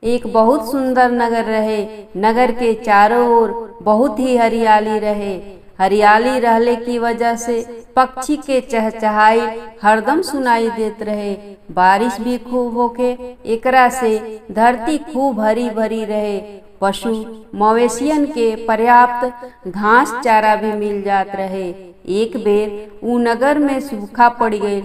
एक बहुत सुंदर नगर रहे। नगर के चारों ओर बहुत ही हरियाली रहे। हरियाली रहले की वजह से पक्षी के चहचहाई हरदम सुनाई देत रहे। बारिश भी खूब होके एकरा से धरती खूब हरी भरी रहे। पशु मवेशियन के पर्याप्त घास चारा भी मिल जात रहे। एक बेर ऊ नगर में सूखा पड़ गई।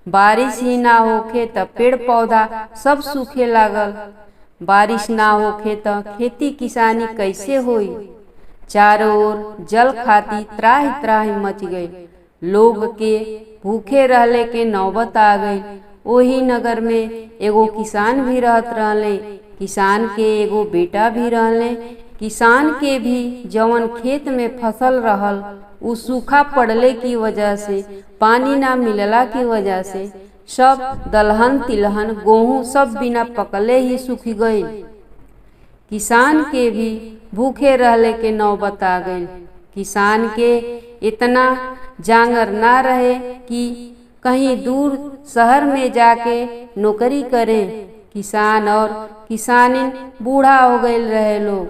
बारिश ही ना होखे त पेड़ पौधा सब सूखे लागल। बारिश ना होखे त खेती किसानी कैसे होई। चारों ओर जल खाती त्राहि त्राहि मच गई। लोग के भूखे रहले के नौबत आ गई। ओही नगर में एगो किसान भी रहत रहले। किसान के एगो बेटा भी रहले। किसान के भी जवन खेत में फसल रहल उ सूखा पड़ले की वजह से, पानी ना मिलला की वजह से सब दलहन तिलहन गेहूं सब बिना पकले ही सूख गई। किसान के भी भूखे रहले के नौबत आ गई। किसान के इतना जांगर ना रहे कि कहीं दूर शहर में जाके नौकरी करे। किसान और किसानिन बूढ़ा हो गए रहे लोग।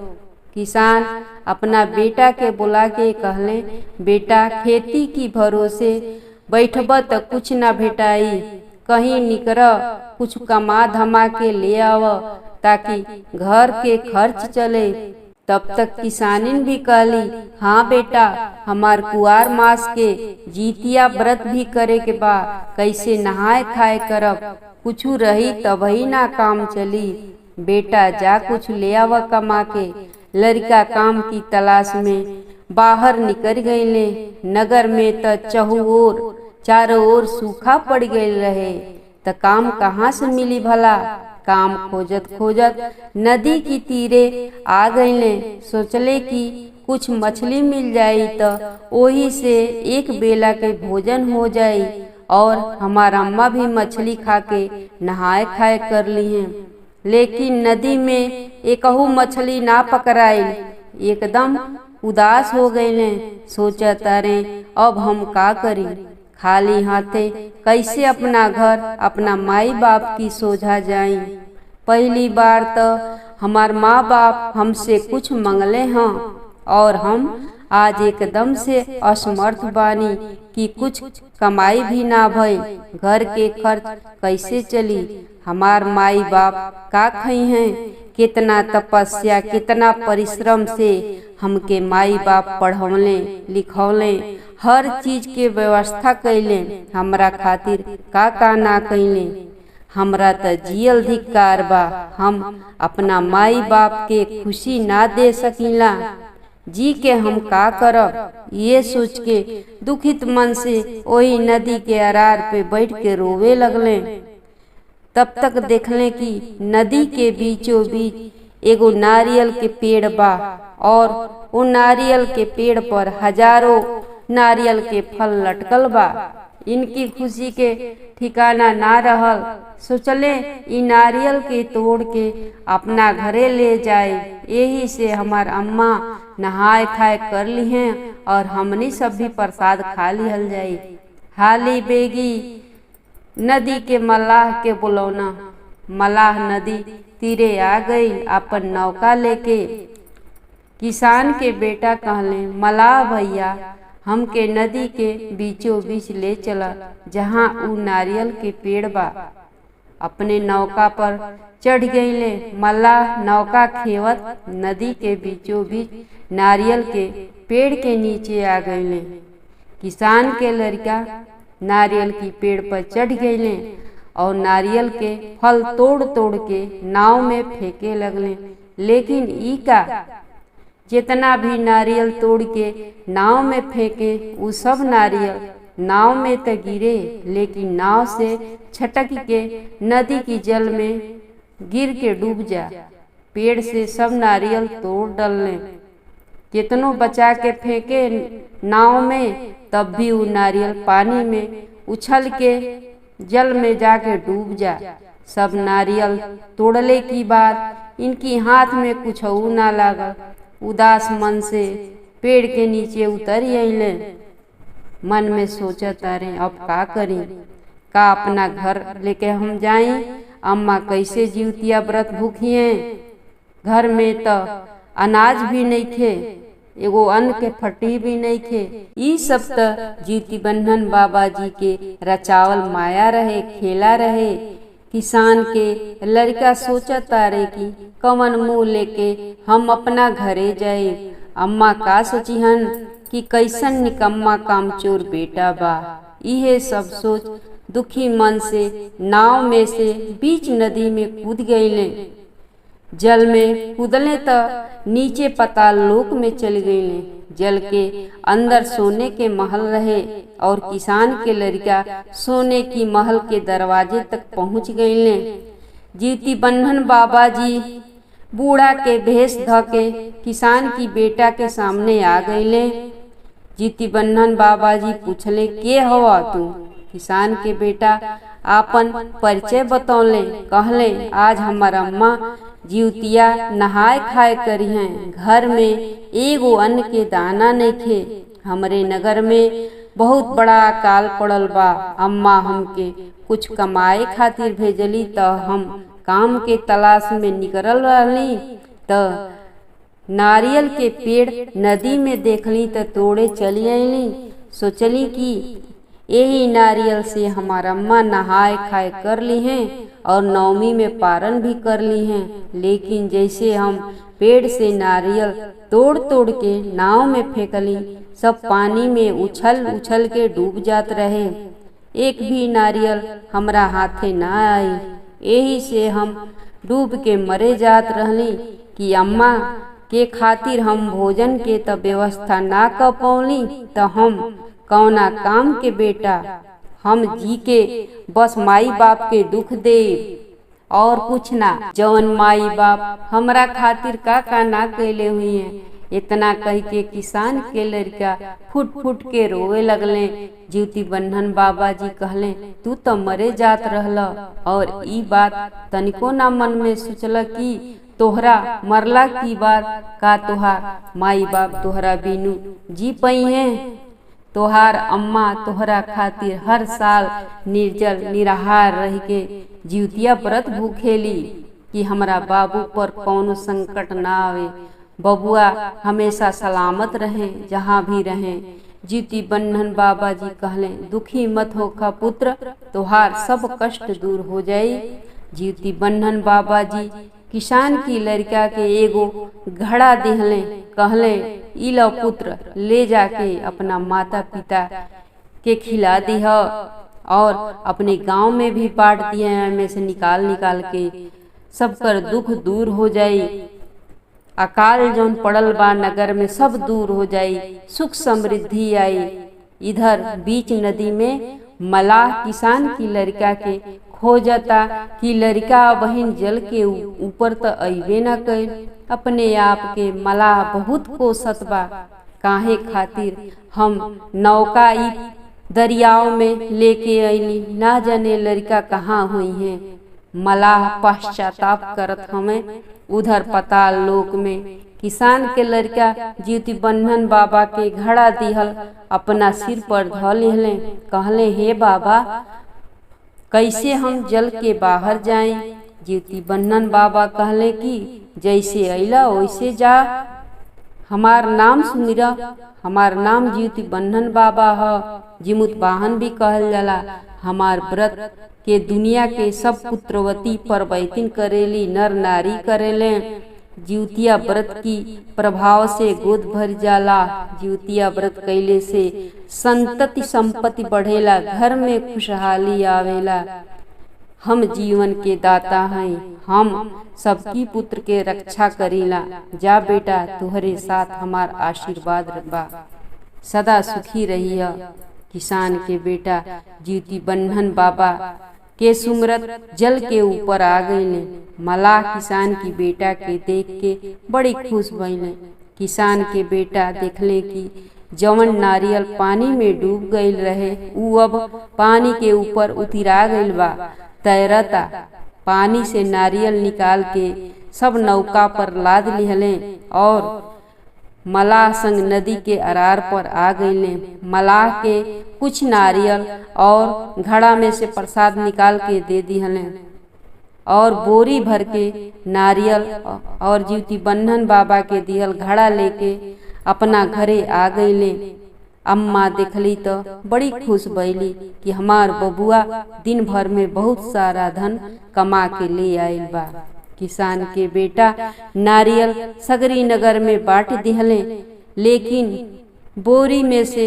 किसान अपना बेटा के बुला के कहले, बेटा खेती की भरोसे बैठब त कुछ ना भेटाई। कहीं निकर कुछ कमा धमा के ले आव ताकि घर के खर्च चले। तब तक किसानिन भी कहली, हाँ बेटा, हमार कुआर मास के जीतिया व्रत भी करे के बा। कैसे नहाए खाए करब, कुछ रही तबही ना काम चली। बेटा जा कुछ ले आव कमा के। लड़का काम की तलाश में बाहर निकल गईले। नगर में त चारों ओर सूखा पड़ गई रहे। त काम कहाँ से मिली भला। काम खोजत खोजत नदी की तीरे आ गईले। सोचले कि कुछ मछली मिल जाई त ओही से एक बेला के भोजन हो जाई और हमार अम्मा भी मछली खा के नहाए खाए कर ली हैं। लेकिन नदी में एकहू मछली ना पकड़ाई। एकदम उदास हो गईले। सोचत अरे अब हम का करी। खाली हाथे कैसे अपना घर अपना माई बाप की सोझा जाई। पहली बार तो हमार माँ बाप हमसे कुछ मंगले हैं और हम आज एकदम से असमर्थ बानी कि कुछ कमाई भी ना भई। घर के खर्च कैसे चली। हमार माई बाप का खई हैं। कितना तपस्या कितना परिश्रम से हमके माई बाप पढ़ौले लिखौले, हर चीज के व्यवस्था कैले। हमरा खातिर का ना कैले। हमरा त जियल धिक्कार बा। हम अपना माई बाप के खुशी ना दे सकीला। जी के हम का करब। ये सोच के दुखित मन से वही नदी के अरार पे बैठ के रोवे लगले। तब तक देखले कि नदी के बीचों बीच एगो नारियल के पेड़ बा और वो नारियल के पेड़ पर हजारों नारियल के फल लटकल बा। इनकी खुशी के ठिकाना ना रहल। सोचले इ नारियल के तोड़ के अपना घरे ले जाए। यही से हमार अम्मा नहाए खाए कर ली हैं और हमनी सब भी प्रसाद खा लिहल जाई। हाली बेगी नदी के मल्लाह के बुलौना। मल्लाह नदी तीरे आ गई अपन नौका लेके। किसान के बेटा कहले, मल्लाह भैया, हमके नदी के बीचों बीच ले चला जहाँ ऊ नारियल के पेड़ बा। अपने नौका पर चढ़ गईले। मल्लाह नौका खेवत नदी के बीचों बीच नारियल के पेड़ के नीचे आ गईले। किसान के लड़का नारियल की पेड़ पर चढ़ गईले और नारियल के फल तोड़ तोड़ के नाव में फेंके लगले। लेकिन ई का, जितना भी नारियल तोड़ के नाव में फेंके वो सब नारियल नाव में तो गिरे, लेकिन नाव से छटक के नदी की जल में गिर के डूब जा। पेड़ से सब नारियल तोड़ डालने। कितनों बचा के फेंके नाव में, तब भी वो नारियल पानी में उछल के जल में जाके डूब जा। सब नारियल तोड़ले की बाद इनकी हाथ में कुछ ना लगा। उदास मन से पेड़ के नीचे उतर अइले। मन में सोचत अरे अब का करी। का अपना घर लेके हम जाई अम्मा कैसे जीवतिया व्रत भूखिए, घर में तो अनाज भी नहीं थे, एगो अन्न के फटी भी नहीं थे। ई सब त जीवती बन्धन बाबा जी के रचावल माया रहे, खेला रहे। किसान के लड़का सोचा तारे कि कवन मुँह लेके हम अपना घरे जाए। अम्मा का सोची हन कि कैसन निकम्मा कामचोर बेटा बा। इहे सब सोच दुखी मन से नाव में से बीच नदी में कूद गईले। जल में कूदले त नीचे पाताल लोक में चल गईले। जल के अंदर सोने के महल रहे और किसान के लड़का सोने की महल के दरवाजे तक पहुंच गईले। जीवती बन्धन बाबा जी बूढ़ा के भेष ध के किसान की बेटा के सामने आ गईले। जीवती बन्धन बाबा जी पूछले, के हवा तू? किसान के बेटा आपन परिचय बतौले, कहले, आज हमार अम्मा जीवतिया नहाय खाए करी हैं, घर में एगो अन्न के दाना नहीं थे। हमरे नगर में बहुत बड़ा अकाल पड़ल बा। अम्मा हमके कुछ कमाए खातिर भेजली त हम काम के तलाश में निकलल रहली त नारियल के पेड़ नदी में देखली त तोड़े चली आईली। सोचली कि यही नारियल से हमार अम्मा नहाए खाए कर ली हैं और नवमी में पारण भी कर ली हैं। लेकिन जैसे हम पेड़ से नारियल तोड़ तोड़ के नाव में फेंकली, सब पानी में उछल उछल के डूब जात रहे। एक भी नारियल हमरा हाथे ना आई। यही से हम डूब के मरे जात रहली कि अम्मा के खातिर हम भोजन के त व्यवस्था ना कर पौली त हम कौना काम के बेटा। हम जी के बस माई बाप के दुख दे और कुछ ना। जवन माई बाप हमरा खातिर का ना कैले हुई हैं। इतना कह के किसान के लड़का फुट फुट के रोवे लगले। जीवती बन्धन बाबा जी कहले, तू तो मरे जात रहला और ई बात तनिको ना मन में सोचला कि तोहरा मरला की बात का तोहार माई बाप तोहरा बिनु जी पई हैं। तोहार अम्मा तोहरा खातिर हर साल निर्जल निराहार रह के जीवतिया व्रत भूखेली कि हमरा बाबू पर कौनो संकट ना आवे, बबुआ हमेशा सलामत रहे जहाँ भी रहे। जीवती बन्धन बाबा जी कहले, दुखी मत होखा पुत्र, तोहार सब कष्ट दूर हो जाई। जीवती बन्धन बाबा जी किसान की लड़का के एगो घड़ा दिहले, कहले, ई लो पुत्र, ले जाके अपना माता पिता के खिला दीह और अपने गांव में भी बांट दिए। में से निकाल निकाल के सबकर दुख दूर हो जाई। अकाल जौन पड़ल बा नगर में सब दूर हो जाई, सुख समृद्धि आई। इधर बीच नदी में मलाह किसान की लड़का के खोजता कि लड़का बहन जल के ऊपर तो अइबे न कैल। अपने आप के मलाह बहुत कोसत बा, काहे खातिर हम नौका ई दरियाव में लेके अइली, ना जाने लड़का कहाँ हुई है। मलाह पश्चाताप करत हमें। उधर पाताल लोक में किसान के लड़का जीवती बन्धन बाबा के घड़ा दिहल अपना सिर पर ध लेहले, कहले, हे बाबा, कैसे हम जल के बाहर जाएं? जीवती बन्धन बाबा कहले कि जैसे अइला वैसे जा, हमार नाम सुमिरा। हमार नाम जीवती बन्धन बाबा ह, जिमुत वाहन भी कहल जाला। हमार व्रत के दुनिया के सब पुत्रवती परवैतिन करेली, नर नारी करेले। जीवतिया व्रत की प्रभाव से गोद भर जाला। जीवतिया व्रत कैले से संतति संपत्ति बढ़ेला, घर में खुशहाली आवेला। हम जीवन के दाता हैं, हम सबकी पुत्र के रक्षा करीला। जा बेटा, तुहरे साथ हमार आशीर्वाद बा, सदा सुखी रहिया। किसान के बेटा जीवती बन्धन बाबा के सुमरत जल के ऊपर आ गईले। मलाह किसान की बेटा के देख के बड़ी खुश भइले। किसान के बेटा देखले कि जवन नारियल पानी में डूब गईल रहे ऊ अब पानी के ऊपर उतरा गईल बा, तैरता। पानी से नारियल निकाल के सब नौका पर लाद लिहले और मलाह संग नदी के अरार पर आ गईले। मलाह के कुछ नारियल और घड़ा में से प्रसाद निकाल के दे दिहले। और बोरी भर के नारियल और जीवती बन्धन बाबा के दिहल घड़ा लेके अपना घरे आ गईले। अम्मा देखली तो बड़ी खुश भइली कि हमार बबुआ दिन भर में बहुत सारा धन कमा के ले आइल बा। किसान के बेटा नारियल सगरी नगर में बांट दिहले, लेकिन बोरी में से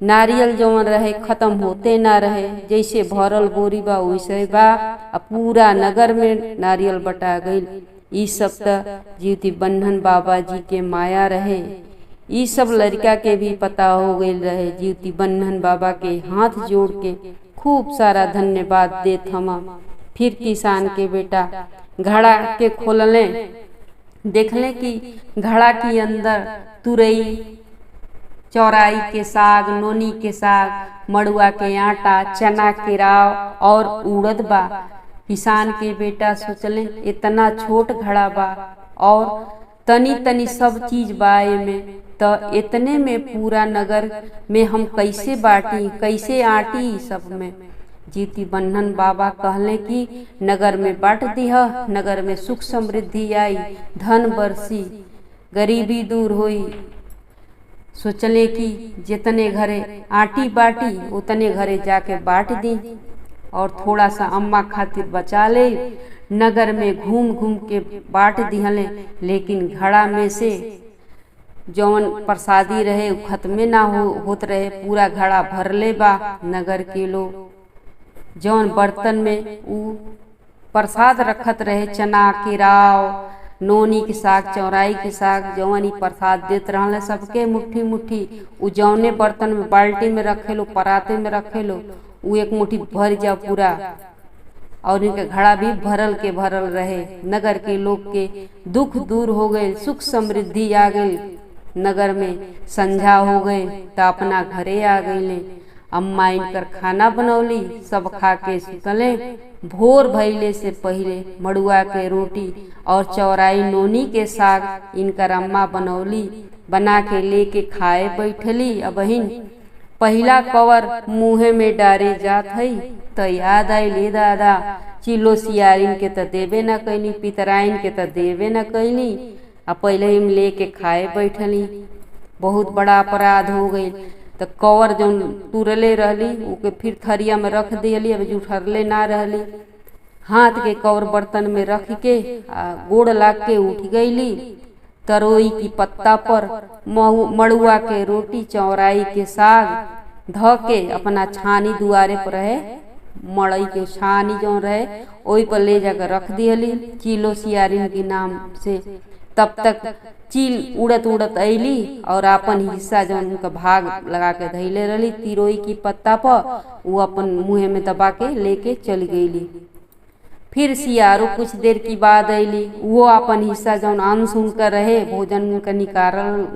नारियल जौन रहे खत्म होते ना रहे। जैसे भरल बोरी बा वैसे बा, पूरा नगर में नारियल बटा गई। ई सब त जीवती बन्धन बाबा जी के माया रहे। ई सब लड़का के भी पता हो गई रहे। जीवती बन्धन बाबा के हाथ जोड़ के खूब सारा धन्यवाद देत हम। फिर किसान के बेटा घड़ा के खोलले, देखले कि घड़ा के अंदर तुरई, चौराई के साग, नोनी के साग, मड़ुआ के आटा, चना के राव और उड़द बा। किसान के बेटा सोचले इतना छोट घड़ा बा और तनी तनी सब चीज बा में, तो इतने में पूरा नगर में हम कैसे बाटी, कैसे आटी सब में। जीवती बन्धन बाबा कहले कि नगर में बांट दिह, नगर में सुख समृद्धि आई, धन बरसी, गरीबी दूर हुई। सोचले कि जितने घरे आटी बाटी उतने घरे जाके बांट दी और थोड़ा सा अम्मा खातिर बचा ले। नगर में घूम घूम के बांट दिहले, लेकिन घड़ा में से जौन प्रसादी रहे खत्मे ना होत रहे। पूरा घड़ा भरले बा। नगर के लोग जौन बर्तन में ऊ प्रसाद रखत रहे, चना के राव, नोनी के साग, चौराई के साग, जौन ई प्रसाद देत रहले सबके मुट्ठी मुट्ठी। उ जौने बर्तन में बाल्टी में रखे लो, पराते में रखे लो, उ एक मुट्ठी भर जा पूरा। और इनके घड़ा भी भरल के भरल रहे। नगर के लोग के दुख दूर हो गए, सुख समृद्धि आ गई। नगर में संझा हो गए तो अपना घरे आ गईले। अम्मा इनकर खाना बनौली, सब खा के सुतले। भोर भइले से पहिले मड़ुआ के रोटी और चौराई, नोनी के साग इनकर अम्मा बनौली। बना के लेके खाए बैठली। अबहिन पहिला कवर मुँहे में डारे जात हई तो याद आई, ले दादा चिलो सियारिन के तो देवे न कैली, पितराइन के तो देवे न कैली, आ पहले ही लेके खाए बैठली। बहुत बड़ा अपराध हो गई। तो कवर जो तुरले रहली ओके फिर थरिया में रख दियली। अब जुठरले ना रहली, हाथ के कवर बर्तन में रख के गोड़ लाग के उठ गईली। तरोई की पत्ता पर मड़ुआ के रोटी, चौराई के साग ध के अपना छानी दुआरे पर रहे, मड़ई के छानी जो रहे वही पर ले जाकर रख दियली चिलो सियारिन के नाम से। तब तक चील उड़त उड़त अली और अपन हिस्सा जो उनका भाग लगा के धैले रही तिरोई की पत्ता पर, वो अपन मुँह में दबा के लेके चल गईली। फिर सियारो कुछ देर की बाद अली, वो अपन हिस्सा जौन अंश उनका रहे, भोजन उनका निकाल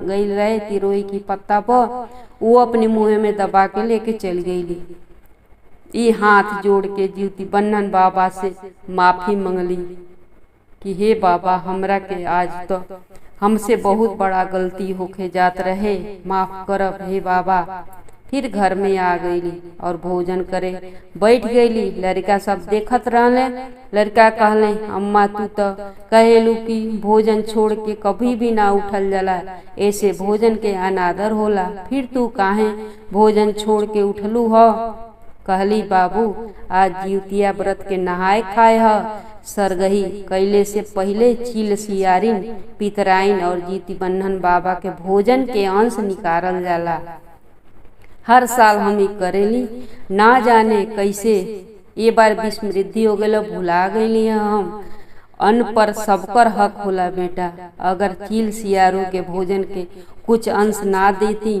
गई रहे तिरोई की पत्ता पर, वो अपने मुँह में दबा के लेके चल गईली। ये हाथ जोड़ के जीवती बन्धन बाबा से माफी मंगली कि हे बाबा, हमरा के आज तो हमसे बहुत बड़ा गलती होके जात रहे, माफ करब हे बाबा। फिर घर में आ गईली और भोजन करे बैठ गईली। लड़का सब देखत रहले। लड़का कहले, अम्मा तू तो कहेलू कि भोजन छोड़ के कभी भी ना उठल जाला, ऐसे भोजन के अनादर होला, फिर तू काहे भोजन छोड़ के उठलू हो? कहली, बाबू आज जिउतिया व्रत के नहाए खाए ह। सरगही कैले से पहले चील सियारिन, पितराइन और जीवती बन्धन बाबा के भोजन के अंश निकालल जाला। हर साल हम ही करेली, ना जाने कैसे ये बार विस्मृति हो गई, भुला गईली हम। अन्न पर सबकर हक होला बेटा। अगर चील सियारों के भोजन के कुछ अंश ना देती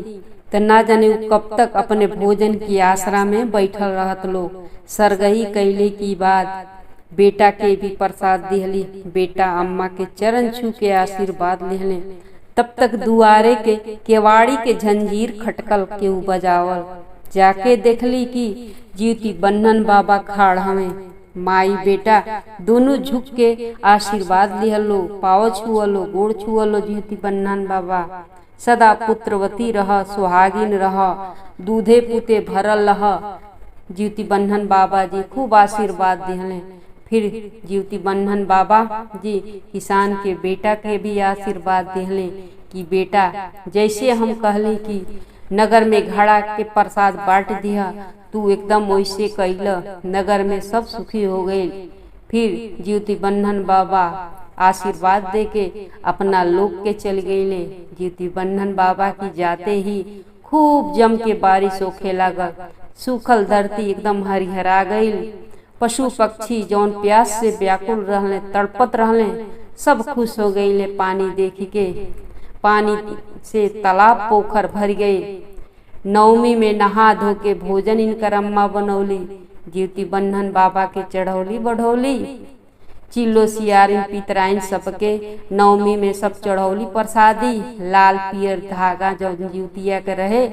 तो ना जाने कब तक अपने भोजन की आसरा में बैठल रहत लोग। सरगही कैले की बाद बेटा के भी प्रसाद दिहली। बेटा अम्मा के चरण छू के आशीर्वाद लेहले। तब तक दुआरे के केवाड़ी के झंझीर खटकल केहू बजावल। जाके देखली कि जीवती बन्धन बाबा खाड़ हमें। माई बेटा दोनों झुक के आशीर्वाद लिहलो, पाव छुअलो, गोड़ छुअलो। जीवती बन्धन बाबा सदा पुत्रवती रह, सुहागिन रह, दूधे पुते भरल रह। जीवती बन्धन बाबा जी खूब आशीर्वाद दिहले। फिर ज्योति बन्धन बाबा जी किसान के बेटा के भी आशीर्वाद दिले कि बेटा जैसे हम कहली कि नगर में घड़ा के प्रसाद बांट दिया, तू एकदम वैसे कैल, नगर में सब सुखी हो गए। फिर ज्योति बन्धन बाबा आशीर्वाद दे के अपना लोक के चल गए। ज्योति बन्धन बाबा की जाते ही खूब जम के बारिश होखे लागल, सूखल धरती एकदम हरिहरा गई। पशु पक्षी जौन प्यास से व्याकुल रहले, तड़पत रहले, सब खुश हो गए पानी देख के। पानी से तालाब पोखर भर गए। नवमी में नहा धो के भोजन इनकर अम्मा बनौली, ज्योति बन्धन बाबा के चढ़ौली बढ़ौली। चिल्लो सियारिन पितराइन सबके नवमी में सब चढ़ौली प्रसादी। लाल पियर धागा जो ज्योतिया के रहे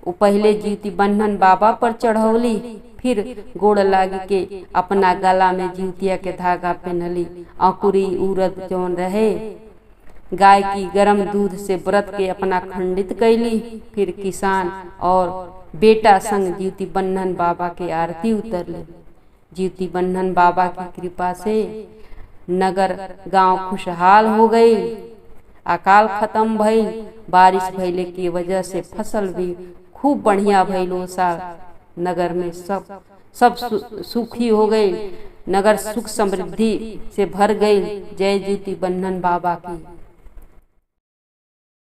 वो पहले ज्योति बन्धन बाबा पर चढ़ौली, फिर गोड़ लाग के अपना गला में ज्योतिया के धागा पहनली। अंकुरी उरद जौन रहे गाय की गर्म दूध से व्रत के अपना खंडित कैली। फिर किसान और बेटा संग ज्योति बन्धन बाबा के आरती उतरले। ज्योति बन्धन बाबा की कृपा से नगर गांव खुशहाल हो गई। अकाल खत्म भइल, बारिश भइले की वजह से फसल भी खूब बढ़िया भइल। वो साल नगर में सब सुखी हो गई, नगर सुख समृद्धि से भर गई। जय ज्योति बन्धन बाबा की।